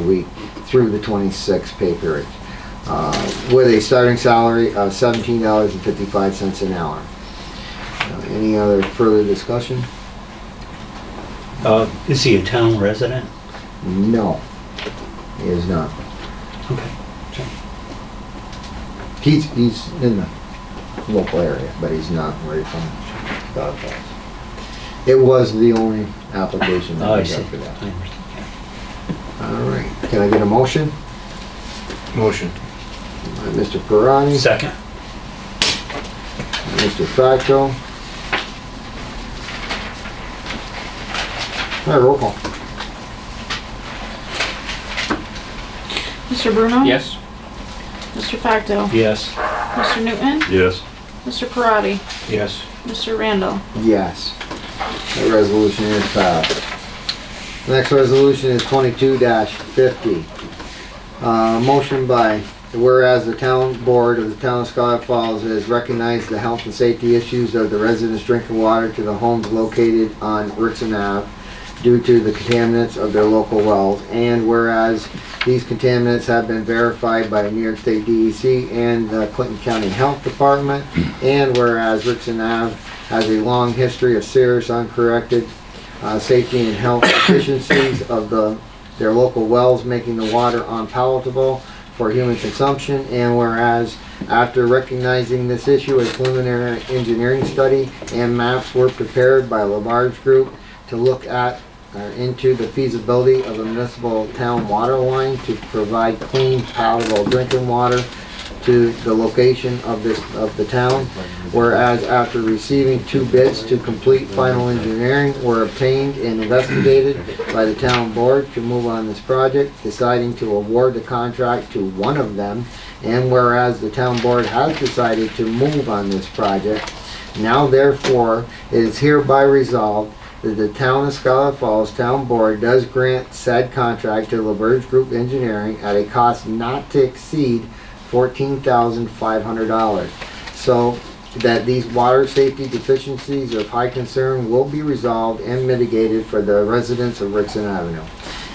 week through the 26 pay period, with a starting salary of $17.55 an hour. Any other further discussion? Is he a town resident? No, he is not. Okay. He's in the local area, but he's not where he's from. Scott Falls. It was the only application that I we see. got for that. I understand. All right, can I get a motion? Motion. By Mr. Pirani, Second. Mr. Facto. All right, roll call. Mr. Bruno? Yes. Mr. Facto? Yes. Mr. Newton? Yes. Mr. Parati? Yes. Mr. Randall? Yes. The resolution is passed. Next resolution is 22-50. Motion by, whereas the town board of the town of Scholar Falls has recognized the health and safety issues of the residents drinking water to the homes located on Rickson Ave due to the contaminants of their local wells, and whereas these contaminants have been verified by New York State DEC and the Clinton County Health Department, and whereas Rickson Ave has a long history of serious uncorrected safety and health deficiencies of their local wells, making the water unpalatable for human consumption, and whereas after recognizing this issue, a preliminary engineering study and maps were prepared by LaBarge Group to look at into the feasibility of a municipal town water line to provide clean, palatable drinking water to the location of the town. Whereas after receiving 2 bids to complete final engineering were obtained and investigated by the town board to move on this project, deciding to award the contract to one of them, and whereas the town board has decided to move on this project, now therefore it is hereby resolved that the town of Scholar Falls Town Board does grant said contract to LaBerge Group Engineering at a cost not to exceed $14,500, so that these water safety deficiencies of high concern will be resolved and mitigated for the residents of Rickson Avenue.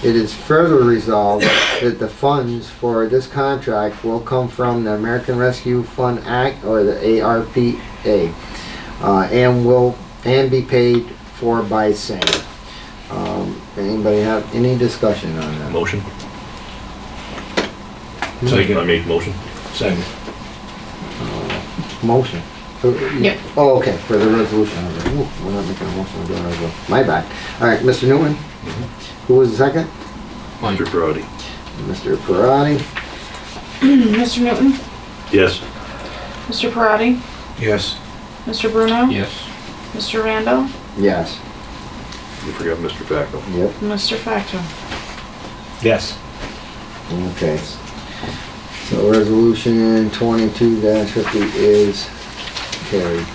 It is further resolved that the funds for this contract will come from the American Rescue Fund Act, or the ARPA, and be paid for by same. Anybody have any discussion on that? Motion. Second. I made motion. Second. Motion. Yep. Oh, okay, for the resolution. I was like, ooh, we're not making a motion, we're doing a resolution. My bad. All right, Mr. Newman? Who was the second? Mr. Brody. Mr. Parati? Mr. Newton? Yes. Mr. Parati? Yes. Mr. Bruno? Yes. Mr. Randall? Yes. You forgot Mr. Facto. Yep. Mr. Facto? Yes. Okay. So resolution 22-50 is carried.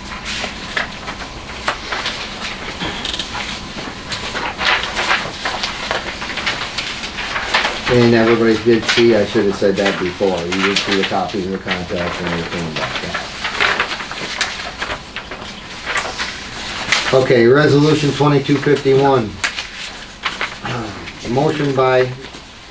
And everybody did see, I should have said that before, you did see the copies of the contract and everything about that. Okay, resolution 2251. A motion by,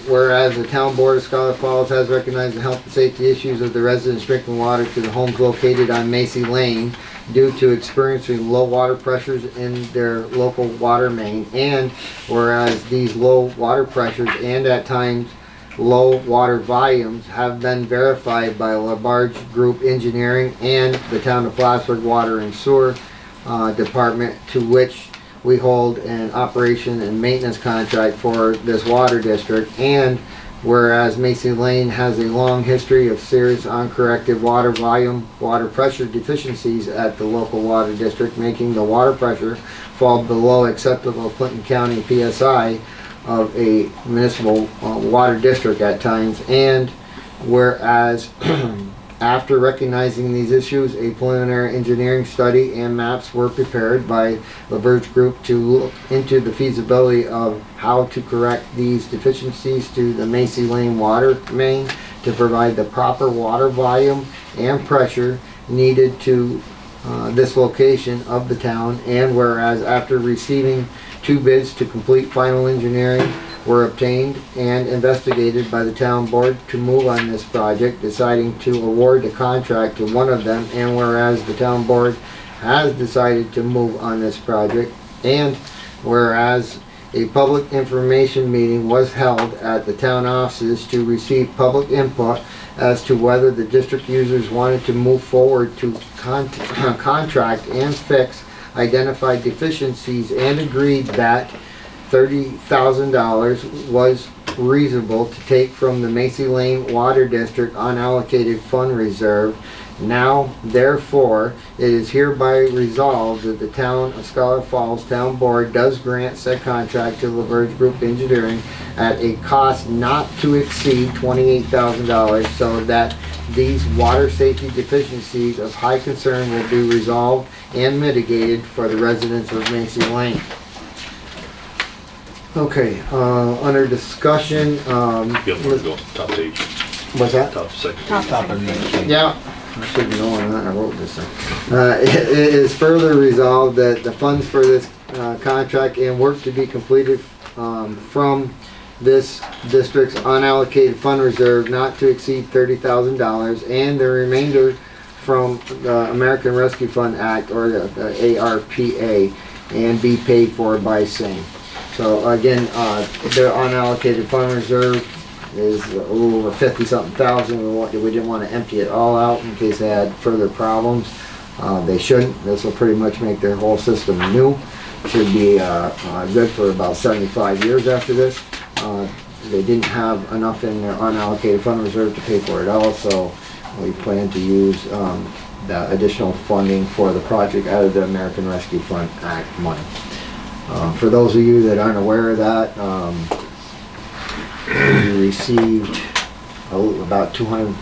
whereas the town board of Scholar Falls has recognized the health and safety issues of the residents drinking water to the homes located on Macy Lane due to experiencing low water pressures in their local water main, and whereas these low water pressures and at times low water volumes have been verified by LaBarge Group Engineering and the town of Plattsburgh Water and Sewer Department, to which we hold an operation and maintenance contract for this water district, and whereas Macy Lane has a long history of serious uncorrected water volume, water pressure deficiencies at the local water district, making the water pressure fall below acceptable Clinton County PSI of a municipal water district at times, and whereas after recognizing these issues, a preliminary engineering study and maps were prepared by LaBerge Group to look into the feasibility of how to correct these deficiencies to the Macy Lane water main to provide the proper water volume and pressure needed to this location of the town, and whereas after receiving 2 bids to complete final engineering were obtained and investigated by the town board to move on this project, deciding to award the contract to one of them, and whereas the town board has decided to move on this project, and whereas a public information meeting was held at the town offices to receive public input as to whether the district users wanted to move forward to contract and fix identified deficiencies, and agreed that $30,000 was reasonable to take from the Macy Lane Water District unallocated fund reserve. Now, therefore, it is hereby resolved that the town of Scholar Falls Town Board does grant said contract to LaVerge Group Engineering at a cost not to exceed $28,000, so that these water safety deficiencies of high concern will be resolved and mitigated for the residents of Macy Lane. Okay, under discussion, You got more to go, top page, what's that? top second. Top of the- Yeah, I should be knowing that, I wrote this thing. It is further resolved that the funds for this contract and work to be completed from this district's unallocated fund reserve not to exceed $30,000, and the remainder from the American Rescue Fund Act, or the ARPA, and be paid for by same. So again, their unallocated fund reserve is a little over 50-something thousand. We didn't want to empty it all out in case they had further problems. They shouldn't. This will pretty much make their whole system new. Should be good for about 75 years after this. They didn't have enough in their unallocated fund reserve to pay for it all, so we plan to use the additional funding for the project out of the American Rescue Fund Act money. For those of you that aren't aware of that, we received about 200,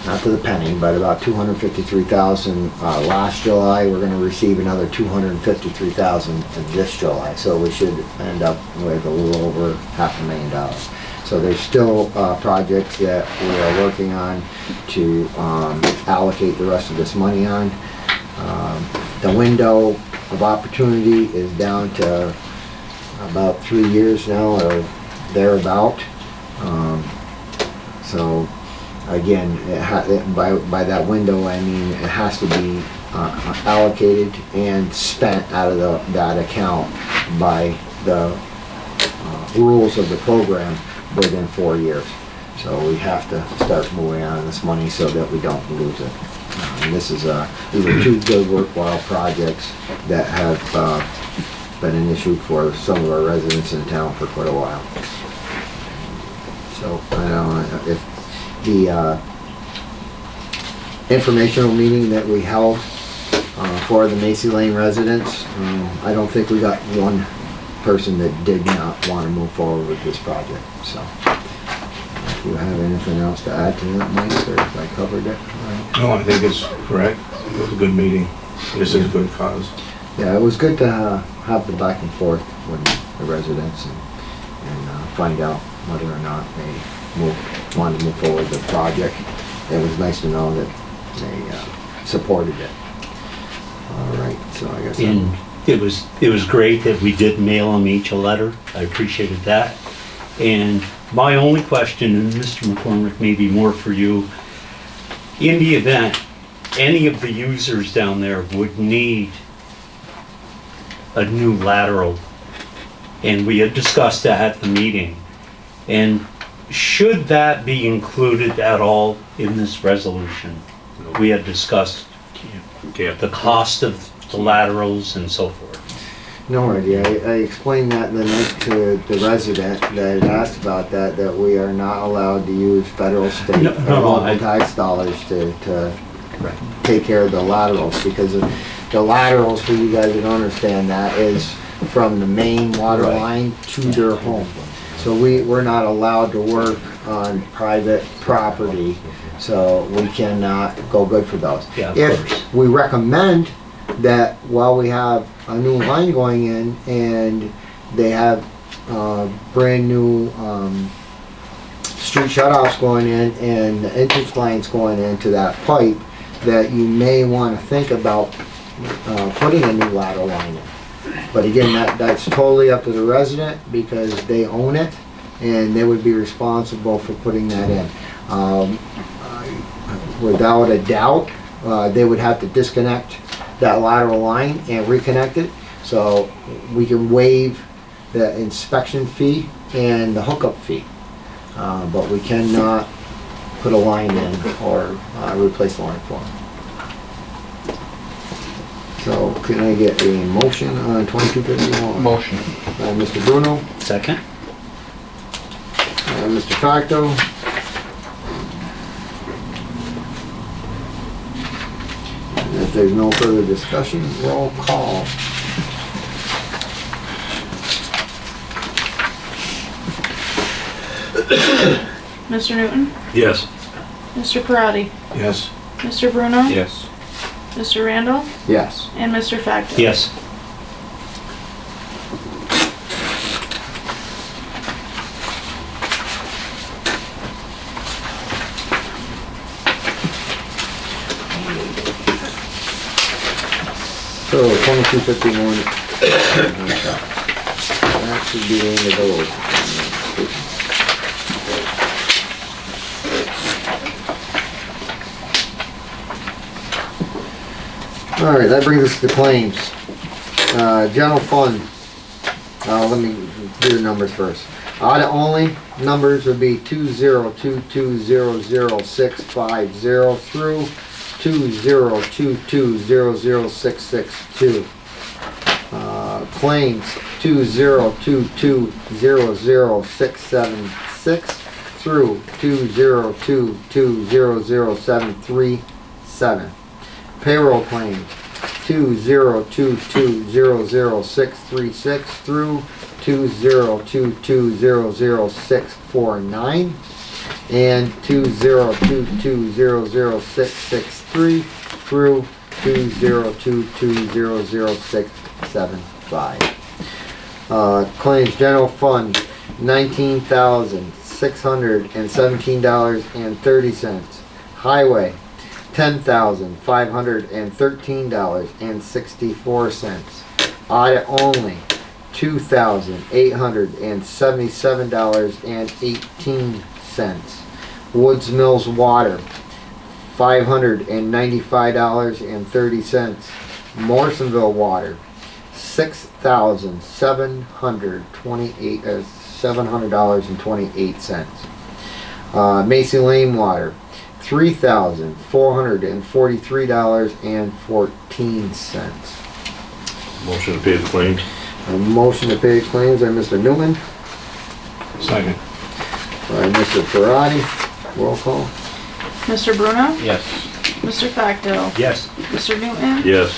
not to the penny, but about 253,000 last July. We're going to receive another 253,000 this July, so we should end up with a little over $500,000. So there's still projects that we are working on to allocate the rest of this money on. The window of opportunity is down to about 3 years now, or thereabout. So again, by that window, I mean it has to be allocated and spent out of that account by the rules of the program within 4 years. So we have to start moving on this money so that we don't lose it. And this is these are two good worthwhile projects that have been an issue for some of our residents in town for quite a while. So I don't know if the informational meeting that we held for the Macy Lane residents, I don't think we got one person that did not want to move forward with this project. So if you have anything else to add to that, Mike, or if I covered it? No, I think it's correct. It was a good meeting. This is a good cause. Yeah, it was good to have the back and forth with the residents and find out whether or not they wanted to move forward with the project. It was nice to know that they supported it. All right, so I guess. And it was great that we did mail them each a letter. I appreciated that. And my only question, and Mr. McCormick, maybe more for you, in the event any of the users down there would need a new lateral, and we had discussed that at the meeting, and should that be included at all in this resolution? We had discussed the cost of the laterals and so forth. No idea. I explained that the night to the resident that had asked about that we are not allowed to use federal, state, or local tax dollars to take care of the laterals, because the laterals, for you guys that don't understand that, is from the main water line to their home. So we're not allowed to work on private property, so we cannot go good for those. Yeah, of if course. we recommend that while we have a new line going in and they have brand new street shutoffs going in and the entrance lines going into that pipe, that you may want to think about putting a new lateral line in. But again, that's totally up to the resident because they own it. and they would be responsible for putting that in. Without a doubt, they would have to disconnect that lateral line and reconnect it, so we can waive the inspection fee and the hookup fee. But we cannot put a line in or replace the line for them. So can I get a motion on 2251? Motion. By Mr. Bruno, Second? Mr. Facto. And if there's no further discussion, roll call. Mr. Newton, Yes. Mr. Parati, Yes. Mr. Bruno, Yes. Mr. Randall, Yes. and Mr. Facto. Yes. So 2251. That should be the end of those. All right, that brings us to claims. General fund. Let me do the numbers first. Audit only numbers would be 202200650 through 202200662. Claims 202200676 through 202200737. Payroll claims 202200636 through 202200649 and 202200663 through 202200675. Claims general fund $19,617.30. Highway $10,513.64. Audit only $2,877.18. Woods Mills Water $595.30. Morrisonville Water $728. Macy Lane Water $3,443.14. Motion to pay the claims. A motion to pay claims by Mr. Newman, Second. by Mr. Parati. Roll call. Mr. Bruno, Yes. Mr. Facto, Yes. Mr. Newton, Yes.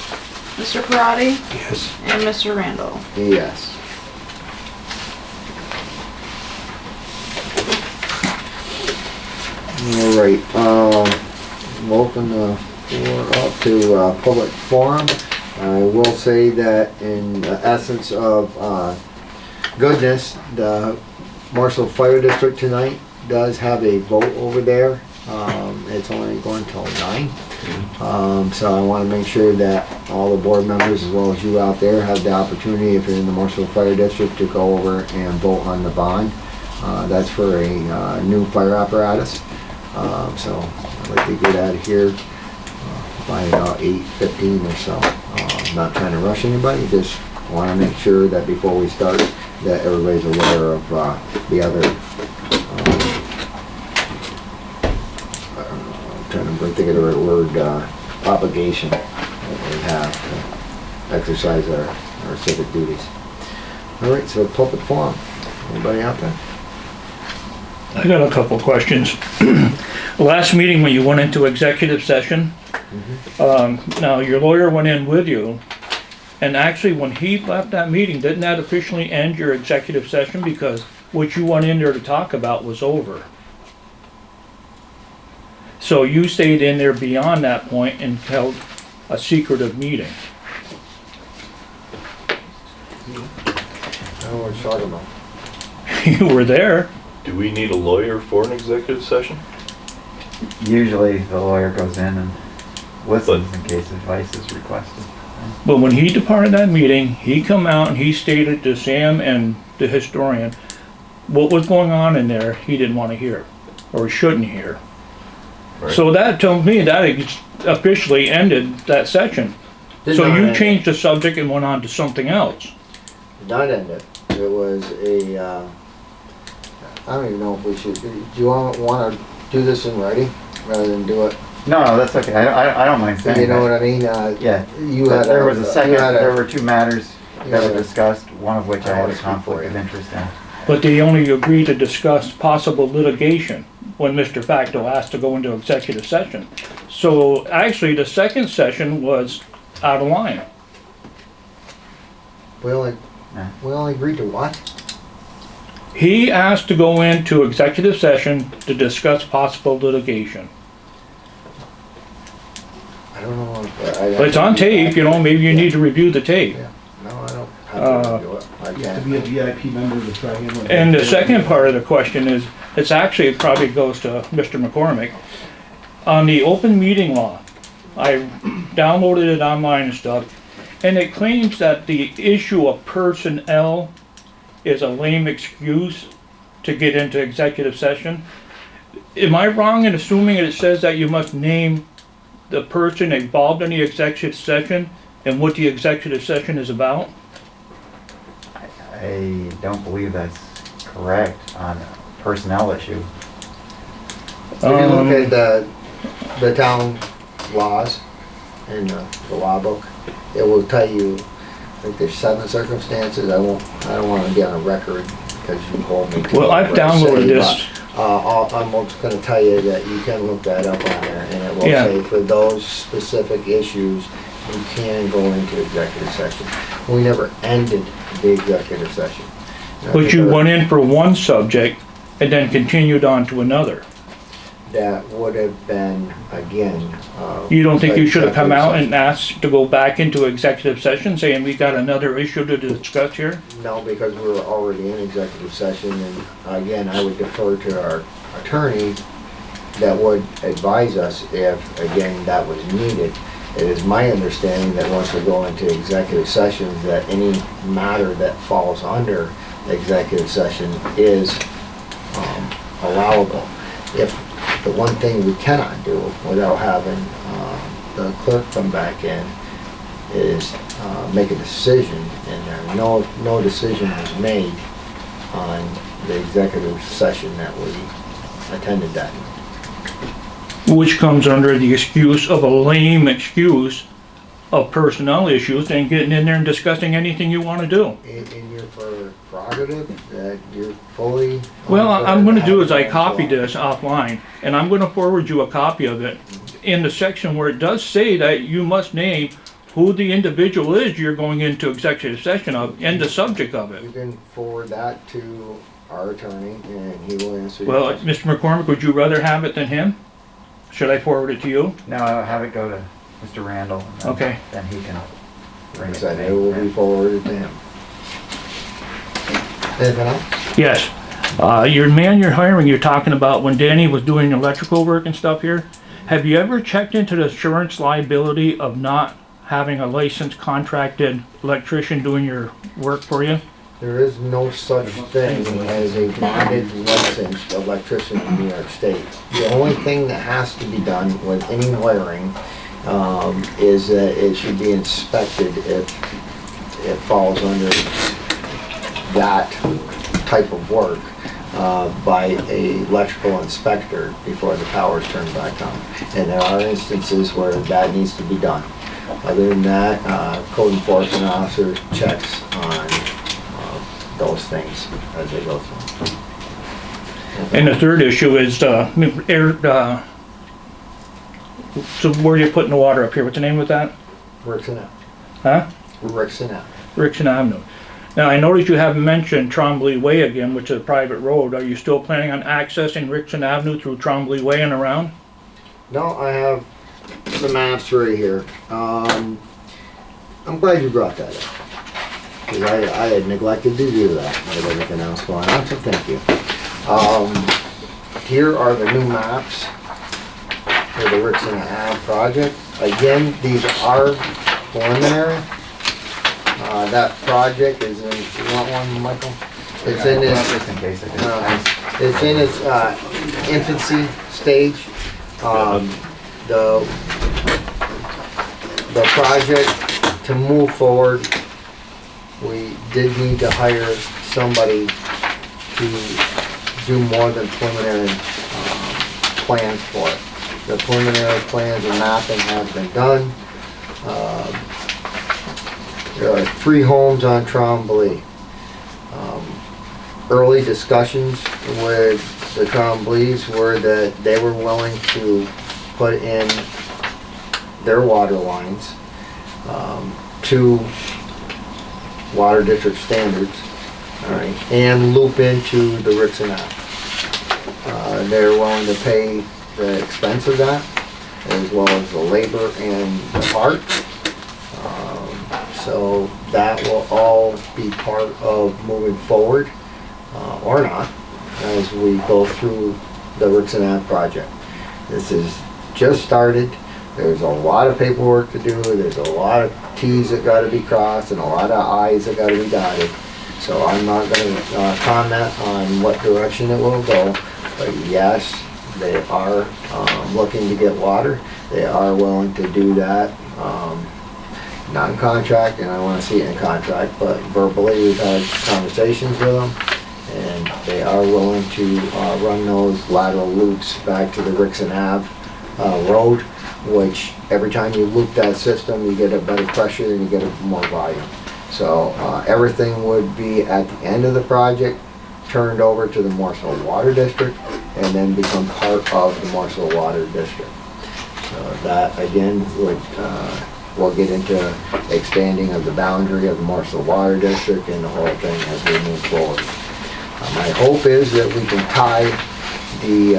Mr. Parati, Yes. and Mr. Randall. Yes. All right, we'll open the floor up to public forum. I will say that in the essence of goodness, the Marshall Fire District tonight does have a vote over there. It's only going till 9. So I want to make sure that all the board members as well as you out there have the opportunity, if you're in the Marshall Fire District, to go over and vote on the bond. That's for a new fire apparatus. So I'd like to get out of here by about 8:15 or so. Not trying to rush anybody, just want to make sure that before we start that everybody's aware of the other trying to think of the right word, obligation that we have to exercise our civic duties. All right, so public forum. Anybody out there? I got a couple of questions. Last meeting when you went into executive session, now your lawyer went in with you, and actually when he left that meeting, didn't that officially end your executive session? Because what you went in there to talk about was over. So you stayed in there beyond that point and held a secretive meeting. I don't know what you're talking about. You were there. Do we need a lawyer for an executive session? Usually the lawyer goes in and listens in case advice is requested. But when he departed that meeting, he come out and he stated to Sam and the historian what was going on in there, he didn't want to hear, or shouldn't hear. Right. So that told me that officially ended that session. Did So not you end changed the subject and went on to something else. it. Not end it. It was a, I don't even know if we should, do you wanna do this in writing rather than do it? No, that's okay. I don't mind saying You know that. what I mean? Yeah. You But had there was a second, you had there were two matters that Yeah. were discussed, one of which I had a I'll speak for conflict of you. interest in. But they only agreed to discuss possible litigation when Mr. Facto asked to go into executive session. So actually, the second session was out of line. We only, Yeah. we only agreed to what? He asked to go into executive session to discuss possible litigation. I don't know. But it's on tape, you know, maybe you need to review the tape. Yeah. No, I don't have to do it. I You have to can't. be a VIP member to try him. And the second part of the question is, it's actually, it probably goes to Mr. McCormick. On the open meeting law, I downloaded it online and stuff, and it claims that the issue of personnel is a lame excuse to get into executive session. Am I wrong in assuming it says that you must name the person involved in the executive session and what the executive session is about? I don't believe that's correct on a personnel issue. If you look at the town laws in the law book, it will tell you, I think there's 7 circumstances. I don't want to get on a record because you hold me to. Well, I've what I say, downloaded this. but, I'm just gonna tell you that you can look that up on there and it will Yeah. say for those specific issues, you can go into executive session. We never ended the executive session. But you went in for one subject and then continued on to another. That would have been, again. You don't think you should have come out executive and asked to go back into executive session saying we got another issue to discuss here? session? No, because we were already in executive session, and again, I would defer to our attorney that would advise us if, again, that was needed. It is my understanding that once we go into executive sessions, that any matter that falls under executive session is allowable. If the one thing we cannot do without having the clerk come back in is make a decision, and there no decision was made on the executive session that we attended that. Which comes under the excuse of a lame excuse of personnel issues and getting in there and discussing anything you want to do. In your prerogative, that you're fully. Well, I'm gonna do is I copied this offline, and I'm gonna forward you a copy of it in the section where it does say that you must name who the individual is you're going into executive session of and the subject of it. You can forward that to our attorney and he will answer your Well, question. Mr. McCormick, would you rather have it than him? Should I forward it to you? No, I'll have it go to Mr. Randall. and then- Okay. Then he can bring Like I it said, to it will be me. forwarded to him. Anything else? Yes. Your man you're hiring, you're talking about when Danny was doing electrical work and stuff here. Have you ever checked into the insurance liability of not having a licensed contracted electrician doing your work for you? There is no such thing as a bonded licensed electrician in New York State. The only thing that has to be done with any wiring is that it should be inspected if it falls under that type of work by a electrical inspector before the power's turned back on. And there are instances where that needs to be done. Other than that, code enforcement officer checks on those things as they go through. And the third issue is, so where you putting the water up here? What's the name of that? Rickson Ave. Huh? Rickson Ave. Rickson Avenue. Now, I noticed you haven't mentioned Trombley Way again, which is a private road. Are you still planning on accessing Rickson Avenue through Trombley Way and around? No, I have the maps right here. I'm glad you brought that up. Because I had neglected to do that with everything else going on, so thank you. Here are the new maps for the Rickson Ave project. Again, these are preliminary. That project is in, you want one, Michael? It's in its, Just in case I did. it's in its infancy stage. The project, to move forward, we did need to hire somebody to do more than preliminary plans for it. The preliminary plans and mapping have been done. There are 3 homes on Trombley. Early discussions with the Trombleys were that they were willing to put in their water lines to water district standards, all right, and loop into the Rixon Ave. They're willing to pay the expense of that, as well as the labor and the parts. So that will all be part of moving forward, or not, as we go through the Rixon Ave project. This is just started. There's a lot of paperwork to do. There's a lot of T's that gotta be crossed and a lot of I's that gotta be dotted. So I'm not gonna comment on what direction it will go, but yes, they are looking to get water. They are willing to do that, not in contract, and I wanna see it in contract, but verbally, we've had conversations with them, and they are willing to run those lateral loops back to the Rixon Ave road, which every time you loop that system, you get a better pressure and you get a more volume. So everything would be at the end of the project turned over to the Morsel Water District and then become part of the Morsel Water District. So that again would, we'll get into expanding of the boundary of the Morsel Water District and the whole thing as we move forward. My hope is that we can tie the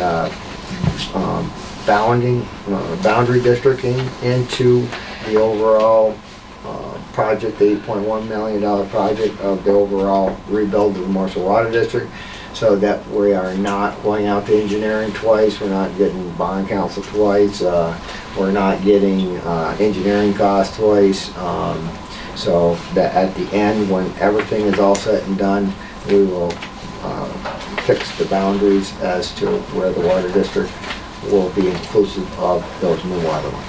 boundary districting into the overall project, the $8.1 million project of the overall rebuild of the Morsel Water District, so that we are not going out to engineering twice, we're not getting bond counsel twice, we're not getting engineering costs twice, so that at the end, when everything is all said and done, we will fix the boundaries as to where the water district will be inclusive of those new water lines.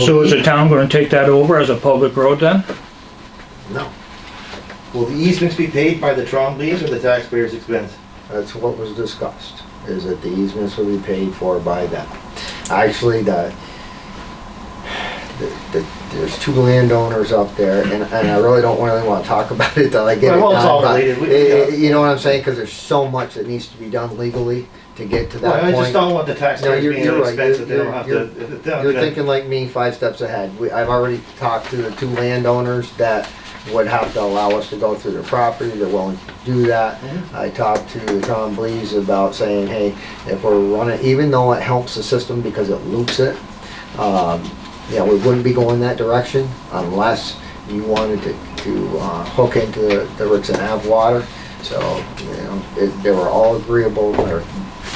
So is the town gonna take that over as a public road then? No, Will the easements be paid by the Trombleys or the taxpayers' expense? that's what was discussed, is that the easements will be paid for by them. Actually, there's 2 landowners up there, and I really don't really want to talk about it till I get it Well, it's all done. But related. you know what I'm saying? Because there's so much that needs to be done legally to get to that Well, I just point. don't want the taxpayers No, being you're an right. expense if they don't have You're- to. if they're not You're gonna- thinking like me, 5 steps ahead. I've already talked to the 2 landowners that would have to allow us to go through their property. They're willing to do that. I talked to the Trombleys about saying, hey, if we're running, even though it helps the system because it loops it, yeah, we wouldn't be going that direction unless you wanted to hook into the Rixon Ave water. So, you know, they were all agreeable, or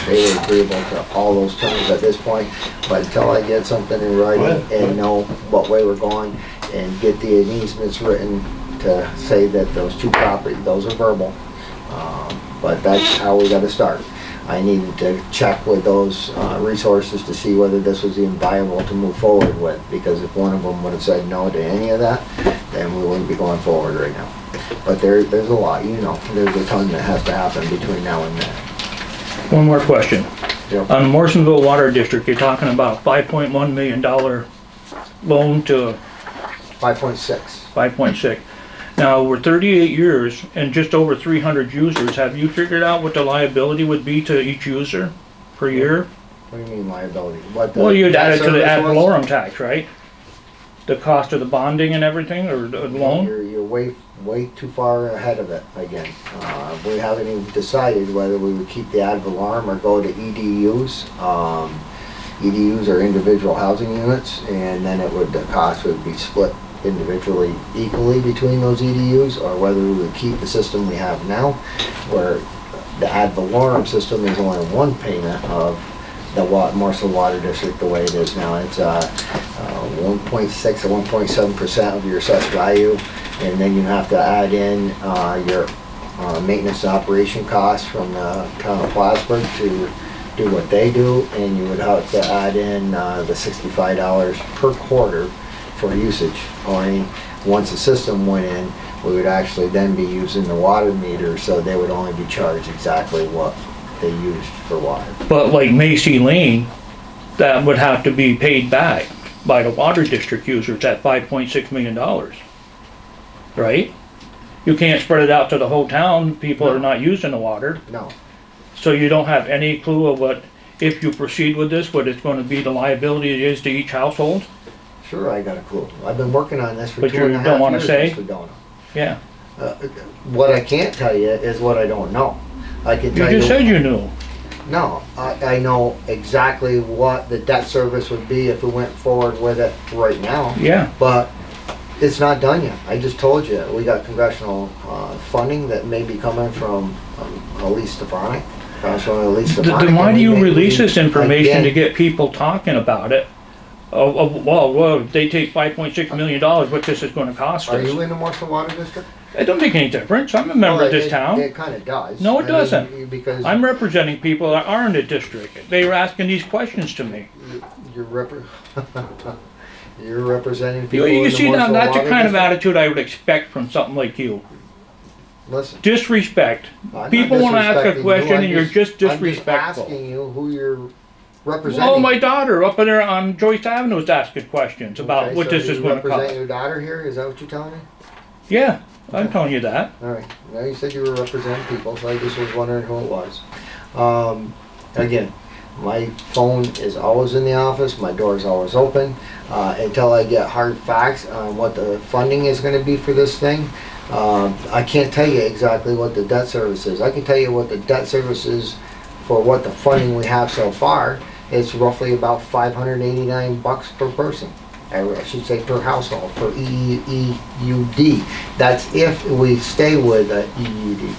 they were agreeable to all those terms at this point. But until I get something in writing and know what way we're going and get the easements written to say that those 2 properties, those are verbal. But that's how we gotta start. I needed to check with those resources to see whether this was even viable to move forward with, because if one of them would have said no to any of that, then we wouldn't be going forward right now. But there's a lot, you know, there's a ton that has to happen between now and then. One more question. Yep. On Morrisonville Water District, you're talking about $5.1 million loan to 5.6. 5.6. Now, we're 38 years and just over 300 users. Have you figured out what the liability would be to each user per year? What do you mean liability? What the Well, you'd debt add it to the service ad was? valorem tax, right? The cost of the bonding and everything, or the loan? You're way too far ahead of it again. We haven't even decided whether we would keep the ad valorem or go to EDUs. EDUs are individual housing units, and then the cost would be split individually equally between those EDUs, or whether we would keep the system we have now, where the ad valorem system is only one payment of the Morsel Water District the way it is now. It's 1.6 or 1.7% of your assessed value, and then you have to add in your maintenance and operation costs from the town of Plattsburgh to do what they do, and you would have to add in the $65 per quarter for usage. Only once the system went in, we would actually then be using the water meter, so they would only be charged exactly what they used for water. But like Macy Lane, that would have to be paid back by the water district users at $5.6 million. Right? You can't spread it out to the whole town, people are not using the water. No, So you don't have any clue of what, if you proceed with this, what it's gonna be, the liability it is to each household? sure, I got a clue. I've been working on this for But you 2.5 years. don't wanna say? Mr. Dona. Yeah. What I can't tell you is what I don't know. I can You tell you. just said you knew. No, I know exactly what the debt service would be if we went forward with it right now, Yeah. but it's not done yet. I just told you, we got congressional funding that may be coming from Elise Stefanik. Then why do you release this information to get people talking about it? Well, if they take $5.6 million, what this is gonna cost Are you us. in the Marshall Water District? It don't make any difference. I'm a member of Well, this town. It kind of does. No, it I mean, doesn't. Because I'm representing people that are in the district. They were asking these questions to me. you're you're representing people You in can the see Marshall that's the Water kind of District? attitude I would expect from something like you. Listen. Disrespect. I'm not People wanna ask disrespecting a you, question I'm and you're just I'm just disrespectful. asking you who you're representing. Oh, my daughter up there on Joyce Avenue is asking questions about Okay, what so this you is gonna represent cost. your daughter here? Is that what you're telling me? Yeah, I'm telling you that. All right. Now you said you were representing people, so I just was wondering who it was. Again, my phone is always in the office. My door is always open until I get hard facts on what the funding is going to be for this thing. I can't tell you exactly what the debt service is. I can tell you what the debt service is for what the funding we have so far. It's roughly about $589 per person. I should say per household, per EUD. That's if we stay with a EUD.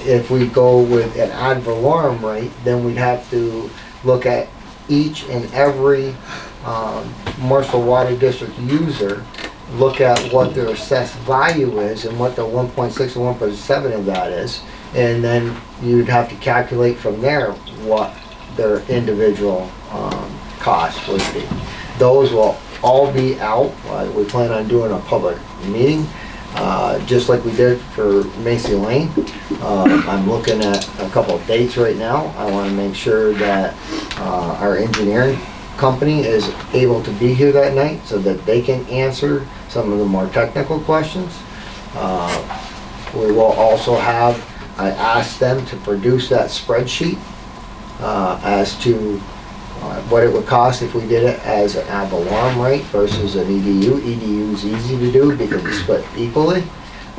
If we go with an ad valorem rate, then we'd have to look at each and every Marshall Water District user, look at what their assessed value is and what the 1.6 and 1.7 of that is, and then you'd have to calculate from there what their individual costs would be. Those will all be out. We plan on doing a public meeting, just like we did for Macy Lane. I'm looking at a couple of dates right now. I want to make sure that our engineering company is able to be here that night so that they can answer some of the more technical questions. We will also have, I asked them to produce that spreadsheet as to what it would cost if we did it as an ad valorem rate versus an EDU. EDU is easy to do because it's split equally.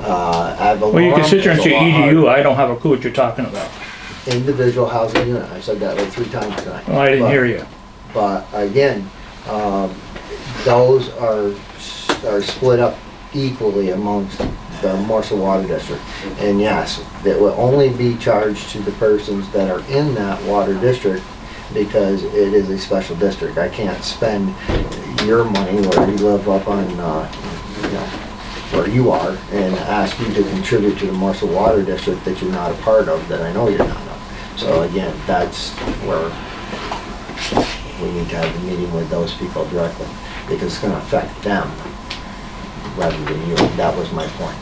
Ad Well, you can sit there and valorem is say a lot harder. EDU, I don't have a clue what you're talking about. Individual housing unit. I said that like 3 times tonight. Well, I didn't But- hear you. But again, those are split up equally amongst the Marshall Water District. And yes, that will only be charged to the persons that are in that water district because it is a special district. I can't spend your money where you live up on, where you are and ask you to contribute to the Marshall Water District that you're not a part of, that I know you're not of. So again, that's where we need to have a meeting with those people directly, because it's gonna affect them rather than you. That was my point.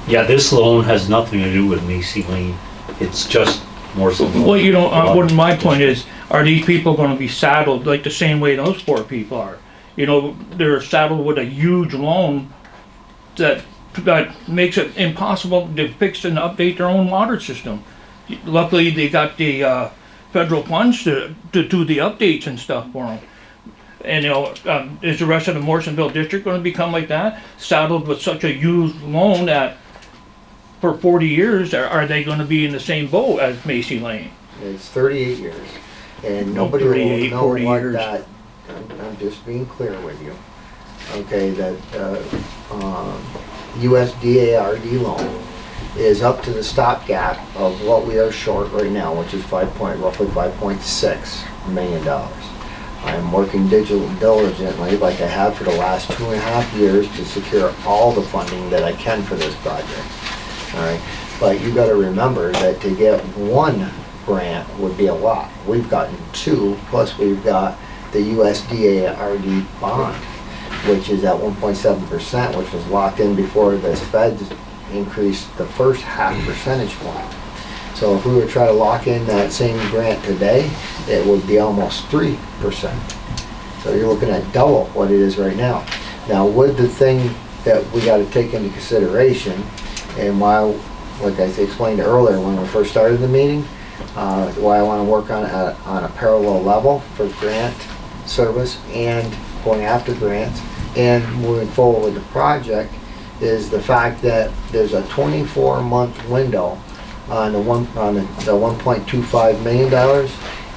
Yeah, this loan has nothing to do with Macy Lane. It's just more so. Well, you know, what my point is, are these people gonna be saddled like the same way those poor people are? You know, they're saddled with a huge loan that makes it impossible to fix and update their own water system. Luckily, they got the federal funds to do the updates and stuff for them. And, is the rest of the Morrisonville district gonna become like that? Saddled with such a huge loan that for 40 years, are they gonna be in the same boat as Macy Lane? It's 38 years, and nobody will 38, know 40 what years. that, I'm just being clear with you. Okay, that USDARD loan is up to the stopgap of what we are short right now, which is roughly $5.6 million. I am working diligently, like I have for the last 2.5 years, to secure all the funding that I can for this project. all right? But you gotta remember that to get one grant would be a lot. We've gotten two, plus we've got the USDA RD bond, which is at 1.7%, which was locked in before the feds increased the first half percentage point. So if we were trying to lock in that same grant today, it would be almost 3%. So you're looking at double what it is right now. Now, with the thing that we got to take into consideration, and while, like I explained earlier when we first started the meeting, why I want to work on a parallel level for grant service and going after grants and moving forward with the project is the fact that there's a 24-month window on the $1.25 million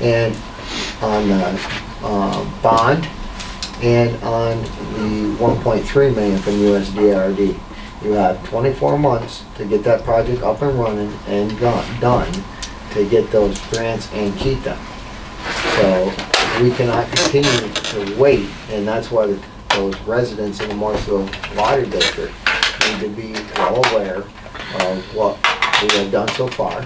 and on the bond and on the 1.3 million from USDRD. You have 24 months to get that project up and running and done to get those grants and keep them. So we cannot continue to wait, and that's why those residents in the Morrisville Water District need to be well aware of what we have done so far,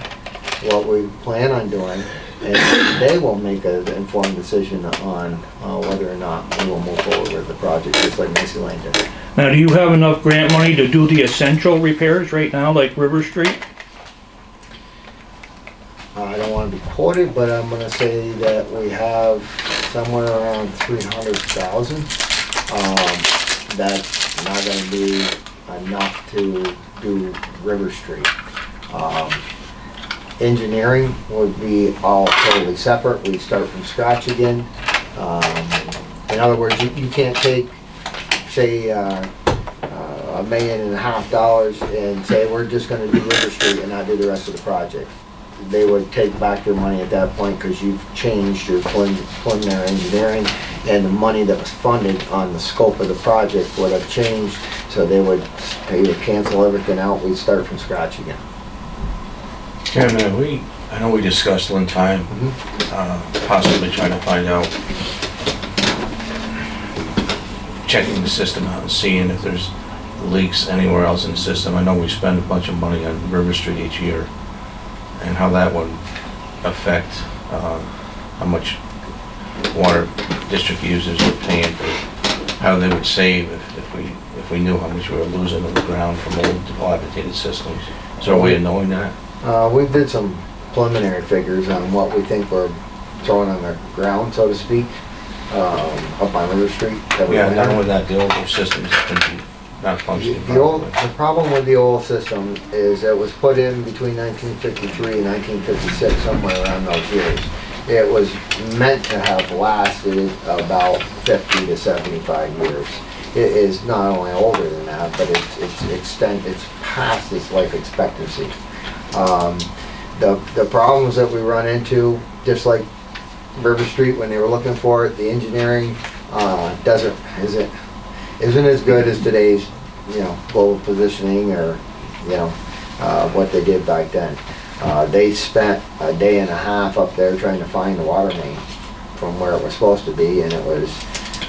what we plan on doing, and they will make an informed decision on whether or not we will move forward with the project, just like Macy Lane did. Now, do you have enough grant money to do the essential repairs right now, like River Street? I don't want to be quoted, but I'm going to say that we have somewhere around 300,000. That's not going to be enough to do River Street. Engineering would be all totally separate. We start from scratch again. In other words, you can't take, say, $1.5 million and say we're just going to do River Street and not do the rest of the project. They would take back their money at that point because you've changed your preliminary engineering, and the money that was funded on the scope of the project would have changed. So they would cancel everything out. We'd start from scratch again. Chairman, I know we discussed one time, possibly trying to find out, checking the system out and seeing if there's leaks anywhere else in the system. I know we spend a bunch of money on River Street each year, and how that would affect how much water district users are paying for, how they would save if we knew how much we were losing on the ground from old dilapidated systems. Is there a way of knowing that? We did some preliminary figures on what we think we're throwing on the ground, so to speak, up on River Street. Yeah, not only that, the older systems can be not functioning. The problem with the old system is it was put in between 1953 and 1956, somewhere around those years. It was meant to have lasted about 50 to 75 years. It is not only older than that, but it's past its life expectancy. The problems that we run into, just like River Street when they were looking for it, the engineering isn't as good as today's, global positioning or, what they did back then. They spent a day and a half up there trying to find the water main from where it was supposed to be, and it was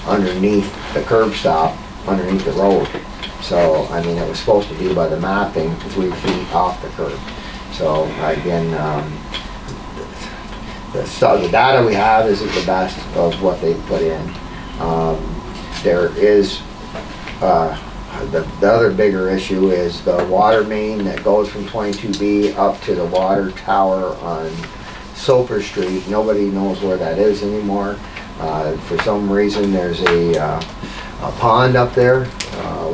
underneath the curb stop, underneath the road. So, I mean, it was supposed to be by the mapping 3 feet off the curb. So, again, the data we have isn't the best of what they put in. There is, the other bigger issue is the water main that goes from 22B up to the water tower on Soper Street. Nobody knows where that is anymore. For some reason, there's a pond up there,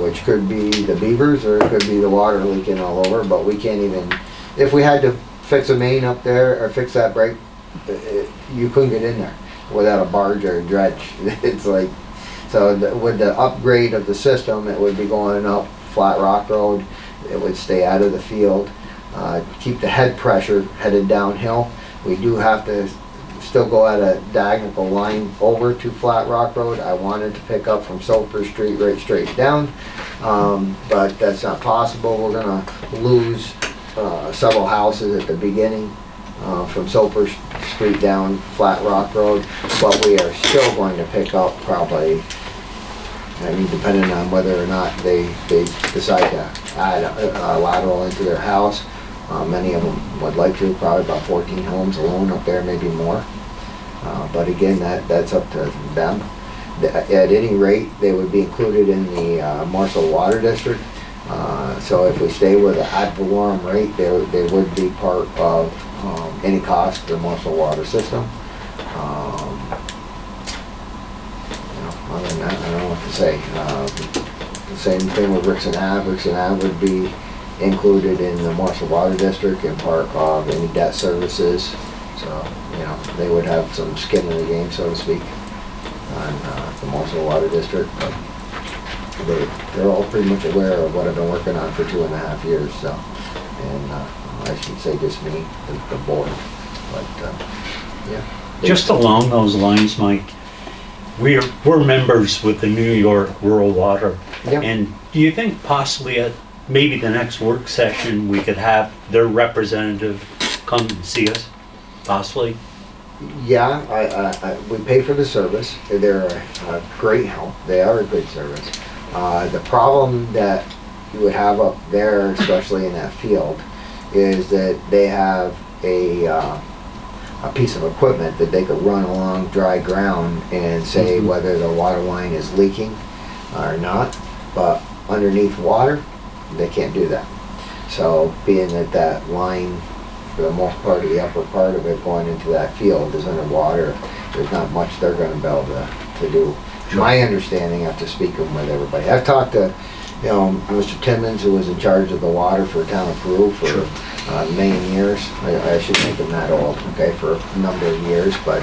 which could be the beavers or it could be the water leaking all over, but we can't even, if we had to fix a main up there or fix that break, you couldn't get in there without a barge or a dredge. It's like, so with the upgrade of the system, it would be going up Flat Rock Road. It would stay out of the field, keep the head pressure headed downhill. We do have to still go at a diagonal line over to Flat Rock Road. I wanted to pick up from Soper Street right straight down, but that's not possible. We're gonna lose several houses at the beginning from Soper Street down Flat Rock Road, but we are still going to pick up probably, I mean, depending on whether or not they decide to add a lateral into their house. Many of them would like to, probably about 14 homes alone up there, maybe more. But again, that's up to them. At any rate, they would be included in the Marshall Water District. So if we stay with the ad valorem rate, they would be part of any cost for the Marshall Water System. Other than that, I don't know what to say. The same thing with Rixon Ave. Rixon Ave would be included in the Marshall Water District and part of any debt services. So, they would have some skin in the game, so to speak, on the Marshall Water District. But they're all pretty much aware of what I've been working on for 2.5 years, so. And I should say just me, the board. But, yeah. Just along those lines, Mike, we're members with the New York Rural Water. Yep. And do you think possibly at maybe the next work session, we could have their representative come and see us, possibly? Yeah, we pay for the service. They're a great help. They are a good service. The problem that you would have up there, especially in that field, is that they have a piece of equipment that they could run along dry ground and say whether the water line is leaking or not. But underneath water, they can't do that. So being that that line, for the most part of the upper part of it going into that field is underwater, there's not much they're going to be able to do. Sure. My understanding after speaking with everybody. I've talked to Mr. Timmons, who was in charge of the water for town of Peru for many years. I should make him that old, okay, for a number of years, but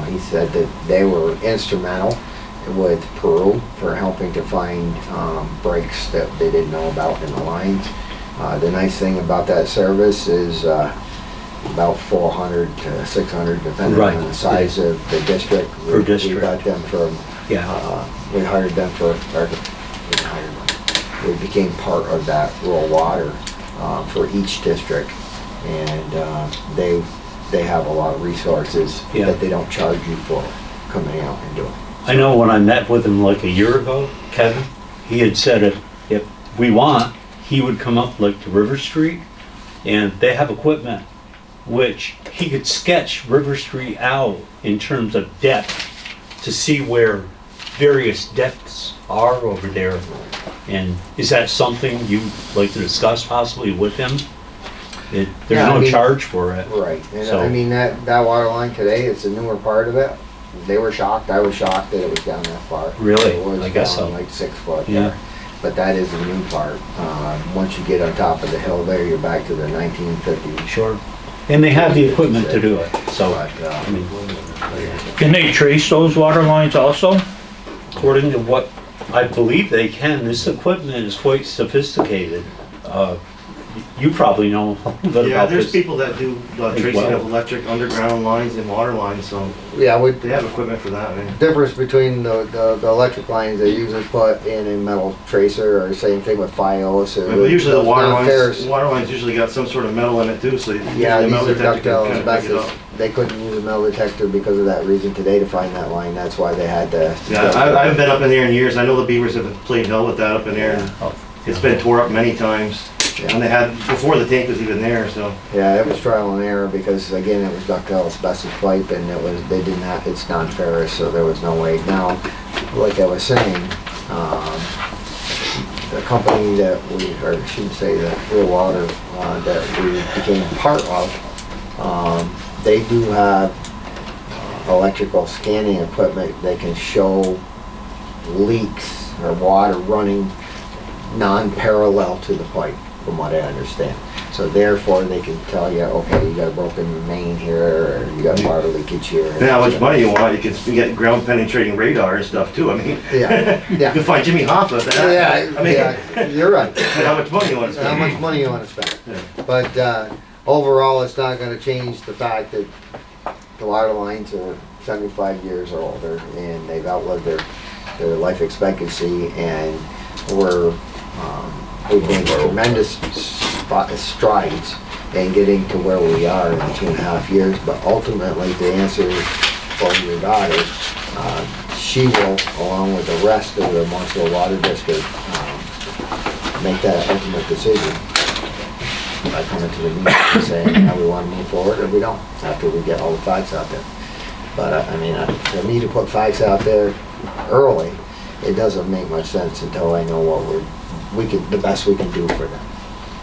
he said that they were instrumental with Peru for helping to find breaks that they didn't know about in the lines. The nice thing about that service is about 400 to 600, depending Right. on the size of the district. Per district. We got them from, we hired them for, or we hired them. We became part of that rural water for each district, and they have a lot of resources that they don't charge you for coming out and doing. I know when I met with him like a year ago, Kevin, he had said if we want, he would come up like to River Street, and they have equipment which he could sketch River Street out in terms of depth to see where various depths are over there. And is that something you'd like to discuss possibly with him? There's no charge for it. Right, and So- I mean, that water line today, it's a newer part of it. They were shocked, I was shocked that it was down that far. Really? It was I guess down so. like 6 foot. Yeah. But that is the new part. Once you get on top of the hill there, you're back to the 1950s. Sure. And they have the equipment to do it, so, But, I mean, Can they trace those water lines also? according to what I believe they can, this equipment is quite sophisticated. You probably know a little bit Yeah, about there's this. people that do tracing well. of electric underground lines and water lines, so yeah, they have equipment for that, man. difference between the electric lines they usually put in a metal tracer, or same thing with FiOS. Or But usually the those non-ferrous- water lines usually got some sort of metal in it too, so Yeah, the these metal are detector ductile can kind of pick it asbestos. up. They couldn't use a metal detector because of that reason today to find that line. That's why they had to. Yeah, I haven't been up in there in years. I know the Beavers have played hell with that up in there. Oh, It's been tore up many times. Yeah. And they had, before the tank was even there, so. Yeah, it was trial and error because again, it was ductile asbestos pipe and they didn't have, it's non-ferrous, so there was no way. Now, like I was saying, the company that we, or I shouldn't say the Real Water, that we became part of, they do have electrical scanning equipment that can show leaks or water running non-parallel to the pipe, from what I understand. So therefore, they can tell you, okay, you got a broken main here, or you got water leakage here. And how much money you want, you can get ground penetrating radar and stuff too, I mean. Yeah, You yeah. can find Jimmy Hoffa for that. I mean, Yeah, you're right. and how much money you want to How spend. much money you wanna spend. Yeah. But, overall, it's not gonna change the fact that the water lines are 75 years or older, and they've outlived their life expectancy, and we've made tremendous strides in getting to where we are in 2.5 years, but ultimately, to answer for your daughter, she will, along with the rest of the Marshall Water District, make that ultimate decision by coming to the meeting and saying, how we wanna move forward or we don't, after we get all the facts out there. But I mean, for me to put facts out there early, it doesn't make much sense until I know what the best we can do for them,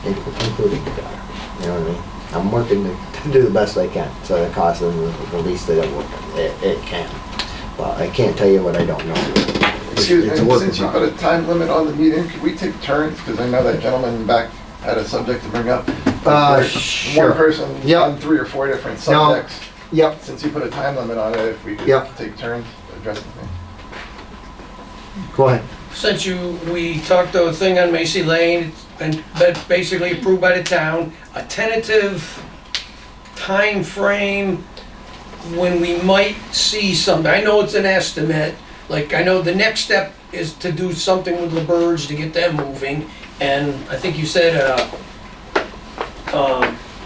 including the daughter. You know what I mean? I'm working to do the best I can, so it costs them the least that it can. But I can't tell you what I don't know. Excuse It's a me, work since in you put a time limit on the meeting, could we take turns? Because I know that gentleman back had a subject to bring up. Sure. One person Yep. on 3 or 4 different No. subjects. Yep, Since you put a time limit on it, if we could Yep. take turns addressing things. go ahead. Since we talked the thing on Macy Lane, and that basically approved by the town, a tentative time frame when we might see something. I know it's an estimate, like, I know the next step is to do something with LaBerge to get them moving, and I think you said,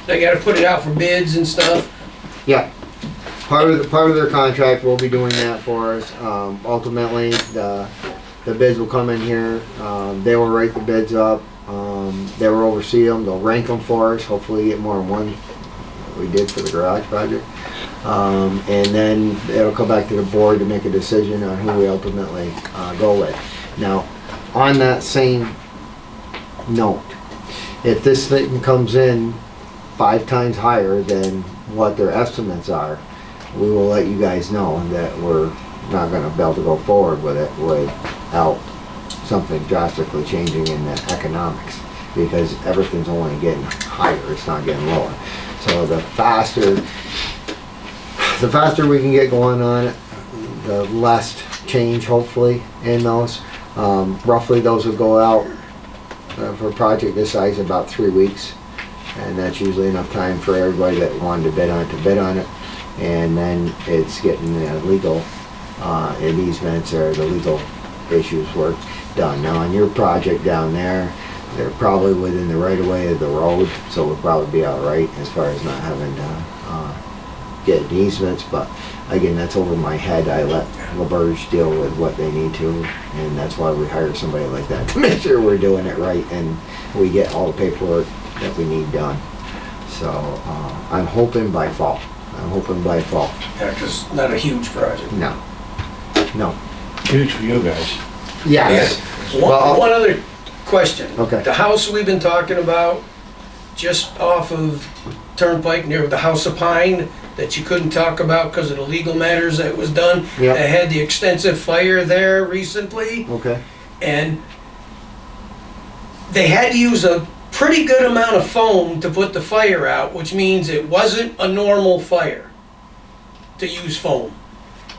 they gotta put it out for bids and stuff. Yeah. Part of their contract will be doing that for us. Ultimately, the bids will come in here. They will write the bids up. They will oversee them. They'll rank them for us. Hopefully, get more than one. We did for the garage project. And then it'll come back to the board to make a decision on who we ultimately go with. Now, on that same note, if this thing comes in 5 times higher than what their estimates are, we will let you guys know that we're not gonna be able to go forward with it without something drastically changing in the economics, because everything's only getting higher, it's not getting lower. So the faster we can get going on it, the less change hopefully in those. Roughly those will go out for a project this size in about 3 weeks. And that's usually enough time for everybody that wanted to bid on it. And then it's getting the legal easements or the legal issues work done. Now on your project down there, they're probably within the right of way of the road, so we'll probably be all right as far as not having to get easements. But again, that's over my head. I let LaBerge deal with what they need to, and that's why we hire somebody like that to make sure we're doing it right and we get all the paperwork that we need done. So I'm hoping by fall. Yeah, 'cause not a huge project. No. Huge for you guys. Yes. One other question. Okay. The house we've been talking about, just off of Turnpike near the House of Pine, that you couldn't talk about because of the legal matters that was done. Yep. That had the extensive fire there recently, Okay. and they had to use a pretty good amount of foam to put the fire out, which means it wasn't a normal fire to use foam.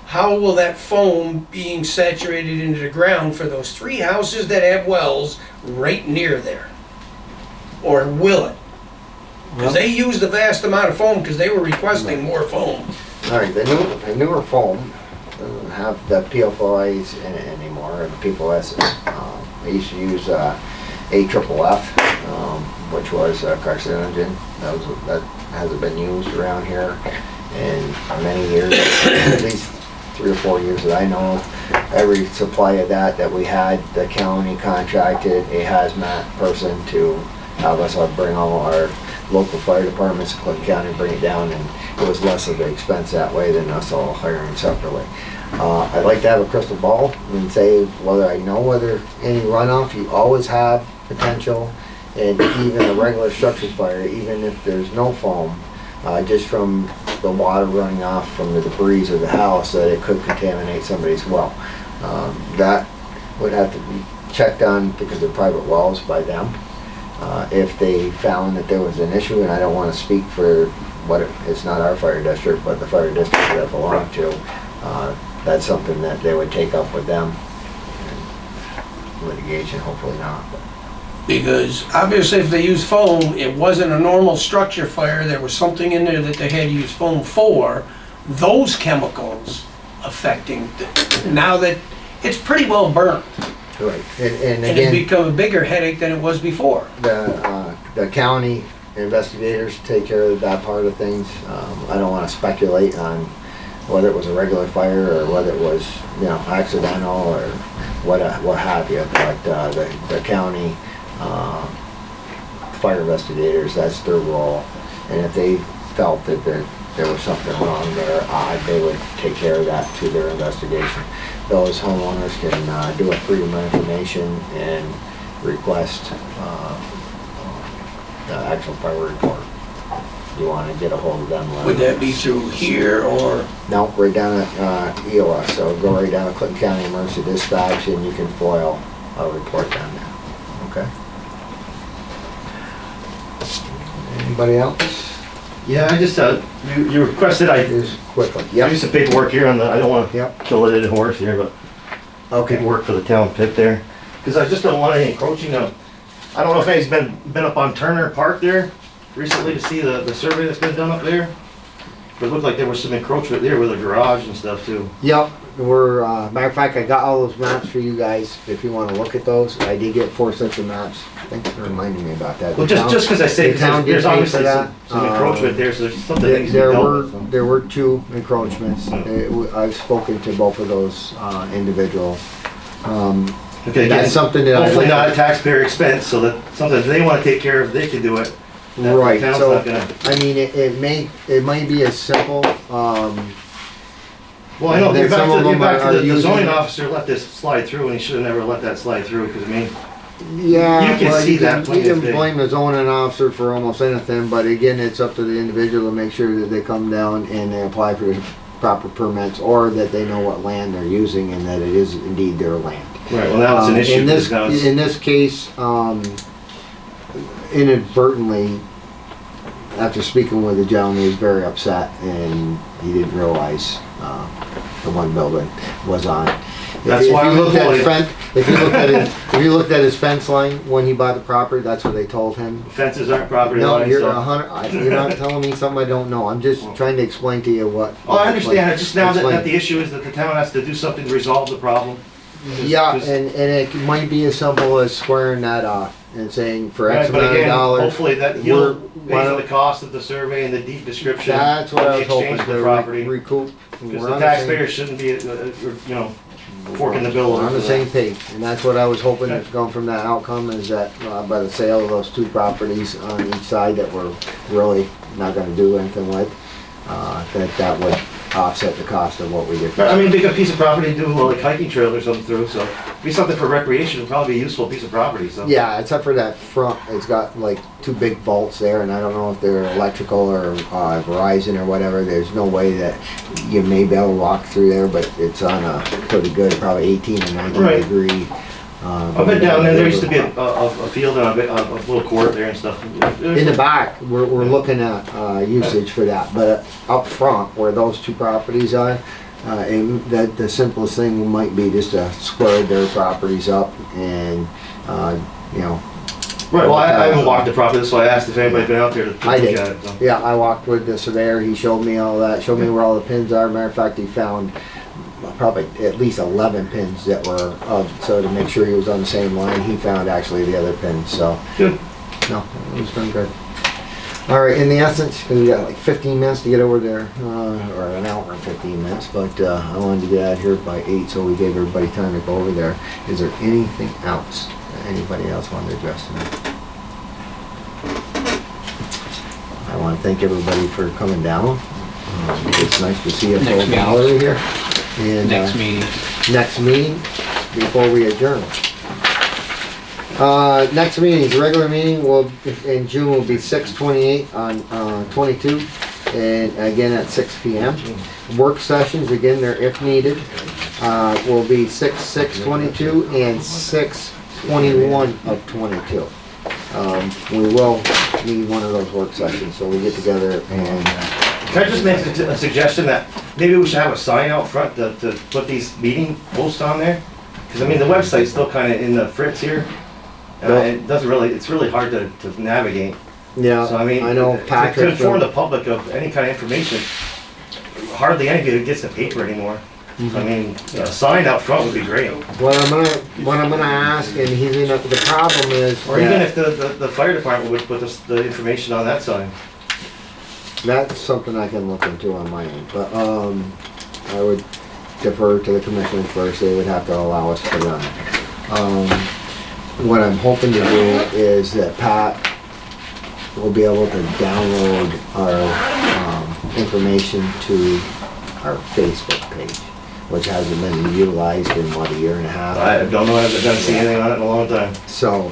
How will that foam being saturated into the ground for those 3 houses that have wells right near there? Or will it? Because they used a vast amount of foam because they were requesting more foam. All right, the newer foam doesn't have the PFOAs in it anymore, or the PFOS. I used to use AFFF, which was a carcinogen. That hasn't been used around here in many years, at least 3 or 4 years that I know of. Every supply of that we had, the county contracted a hazmat person to have us bring all our local fire departments in Clinton County, bring it down, and it was less of an expense that way than us all hiring separately. I'd like to have a crystal ball and say whether I know whether any runoff. You always have potential, and even a regular structure fire, even if there's no foam, just from the water running off from the debris of the house, that it could contaminate somebody's well. That would have to be checked on because they're private wells by them. If they found that there was an issue, and I don't want to speak for it's not our fire district, but the fire district that I belong to, that's something that they would take up with them. And litigation, hopefully not. But. Because obviously if they use foam, it wasn't a normal structure fire, there was something in there that they had to use foam for. Those chemicals affecting, now that it's pretty well burnt. Right, and And it's again, become a bigger headache than it was before. the county investigators take care of that part of things. I don't want to speculate on whether it was a regular fire or whether it was, accidental or what have you. But the county fire investigators, that's their role. And if they felt that there was something wrong there, they would take care of that through their investigation. Those homeowners can do a freedom of information and request the actual fire report. You want to get a hold of them. Would that be through here or? No, right down at EOS, so go right down to Clinton County Emergency Dispatch and you can foil a report down there. Okay? Anybody else? Yeah, I just, you requested I Just quickly. I do some paperwork here on the, I don't want to Yep. kill a dead horse here, but Okay. paperwork for the town pit there. Because I just don't want any encroaching of, I don't know if anybody's been up on Turner Park there recently to see the survey that's been done up there. But it looked like there was some encroachment there with a garage and stuff too. Yep, we're, matter of fact, I got all those maps for you guys, if you wanna look at those. I did get 4 sets of maps. Thanks for reminding me about that. Well, The town- just because I say, the town did there's pay for obviously that. some encroachment there, so there's something that needs to be There dealt were, with. so. there were 2 encroachments. I've spoken to both of those, individuals. Okay, That's again, something that I. hopefully not at taxpayer expense, so that something if they want to take care of, they can do it. That the Right, town's so, not gonna- I mean, it might be as simple, Well, I know, And you're then some back of to, you're them back are to the zoning using- officer let this slide through, and he should have never let that slide through, because I mean, yeah. You can well, see that plain You as can day. blame the zoning officer for almost anything, but again, it's up to the individual to make sure that they come down and they apply for the proper permits, or that they know what land they're using and that it is indeed their land. right, well, now it's an issue. In this, because now it's- in this case, inadvertently, after speaking with the gentleman, he was very upset and he didn't realize, the one building was on. That's If why you I'm looked at employed. if you looked at his fence line when he bought the property, that's what they told him. Fences aren't property No, lines, you're so. you're not telling me something I don't know. I'm just trying to explain to you what. Oh, I understand, it's just now that Explain. the issue is that the town has to do something to resolve the problem. Yeah, 'Cause- and it might be as simple as squaring that off and saying for X Right, but amount of again, dollars. hopefully that we're- he'll why pay for don't- the cost of the survey and the deed description. That's what I was in exchange hoping for the to property. recoup. Because We're the on the same- taxpayers shouldn't be, you know, forking the bill We're over on the for same that. page, and that's what I was hoping Okay. to come from that outcome, is that by the sale of those 2 properties on each side that we're really not gonna do anything with, that would offset the cost of what we did. I mean, big a piece of property to do like hiking trail or something through, so be something for recreation, would probably be a useful piece of property, so. Yeah, except for that front, it's got like 2 big vaults there, and I don't know if they're electrical or Verizon or whatever. There's no way that you may be able to walk through there, but it's on a pretty good, probably 18 or 19 Right. degree. I've been down there, there used to be a field and a little court there and stuff. In the back, we're looking at usage for that, but up front, where those 2 properties are, and that the simplest thing might be just to square their properties up and, you know. Right, well, I haven't walked the property, so I asked if anybody'd been out there to look I at did. it, so. Yeah, I walked with the surveyor, he showed me all that, showed me where all the pins are. Matter of fact, he found probably at least 11 pins that were so to make sure he was on the same line, he found actually the other pins, so. Good. No, it was been good. All right, in the essence, because we got like 15 minutes to get over there, or an hour and 15 minutes, but I wanted to get out of here by 8, so we gave everybody time to go over there. Is there anything else that anybody else wanted to address tonight? I want to thank everybody for coming down. It's nice to see a full Next meeting. gallery here. And, Next meeting. next meeting before we adjourn. Next meeting, the regular meeting will, in June, will be 6/28 on 22, and again at 6 p.m. Work sessions, again, they're if needed, will be 6/6/22 and 6/21 of 22. We will need one of those work sessions, so we get together and, Can I just make a suggestion that maybe we should have a sign out front to put these meeting posts on there? Because I mean, the website's still kind of in the fritz here. It doesn't really, it's really hard to navigate. yeah, So I mean, I know to Patrick. inform the public of any kind of information, hardly anybody gets the paper anymore. So I mean, a sign out front would be great. What I'm gonna ask, and he's in, the problem is. Or even that- if the fire department would put the information on that sign. That's something I can look into on my end, but, I would defer to the commission first, they would have to allow us to run it. what I'm hoping to do is that Pat will be able to download our information to our Facebook page, which hasn't been utilized in what, a year and a half. I don't know, I haven't seen anything on it in a long time. So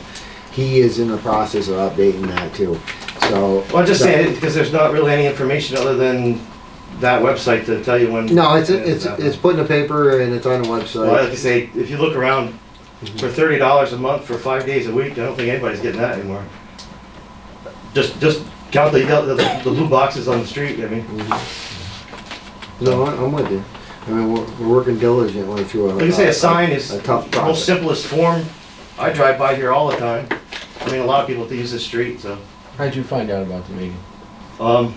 he is in the process of updating that too. So. Well, I'm just saying, because there's not really any information other than that website to tell you when. No, it's put in the paper and it's on the website. Well, like I say, if you look around, for $30 a month for 5 days a week, I don't think anybody's getting that anymore. Just count the blue boxes on the street, I mean. No, I'm with you. I mean, we're working diligently through a. Like I say, a sign is a tough the most process. simplest form. I drive by here all the time. I mean, a lot of people use this street, so. How'd you find out about the meeting? On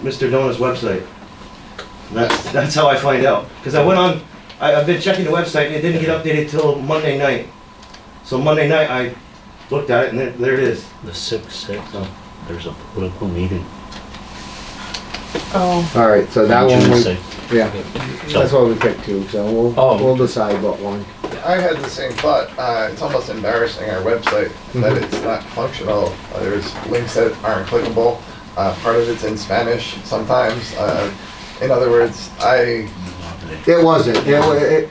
Mr. Dona's website. That's how I find out. Because I went on, I've been checking the website and it didn't get updated till Monday night. So Monday night I looked at it and there it is. The 6/6, there's a political meeting. Oh, All right, so that on one, June we- 6th. yeah, that's what we picked too, so we'll decide what one. I had the same thought. It's almost embarrassing our website that it's not functional. There's links that aren't clickable. Part of it's in Spanish sometimes. In other words, It wasn't, I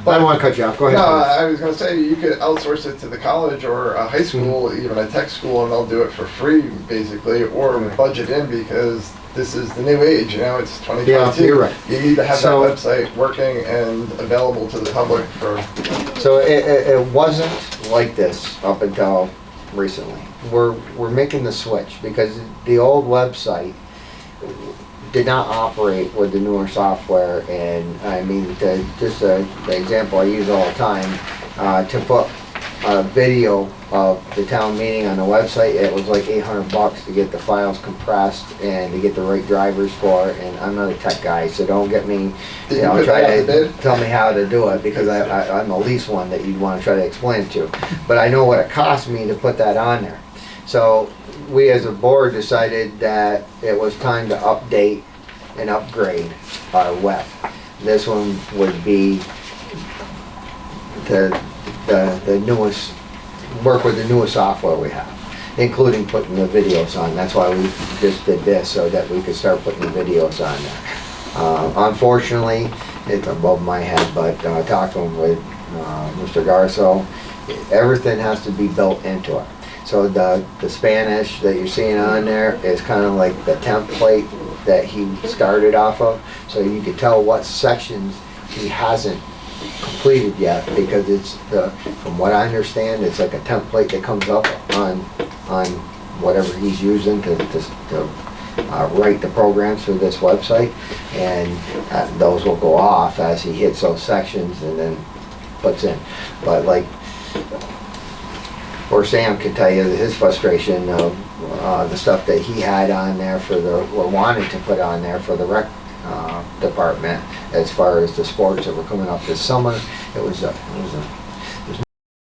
don't wanna cut you off, go no, ahead. I was gonna say you could outsource it to the college or a high school, even a tech school, and they'll do it for free basically, or budget in because this is the new age, you know, it's 2022. Yeah, you're right. You need to have So- that website working and available to the public for. So it wasn't like this up until recently. We're making the switch because the old website did not operate with the newer software, and I mean, the example I use all the time, to put a video of the town meeting on the website, it was like $800 to get the files compressed and to get the right drivers for it, and I'm not a tech guy, so don't get me, Did you put try that out to to bid? tell me how to do it, because I'm the least one that you'd wanna try to explain it to. But I know what it cost me to put that on there. So we as a board decided that it was time to update and upgrade our web. This one would be the newest, work with the newest software we have, including putting the videos on. That's why we just did this, so that we could start putting the videos on there. Unfortunately, it's above my head, but talking with Mr. Garso, everything has to be built into it. So the Spanish that you're seeing on there is kind of like the template that he started off of, so you can tell what sections he hasn't completed yet, because it's from what I understand, it's like a template that comes up on whatever he's using to write the programs for this website, and those will go off as he hits those sections and then puts in. But like, or Sam can tell you his frustration of the stuff that he had on there or wanted to put on there for the rec department, as far as the sports that were coming up this summer. It was a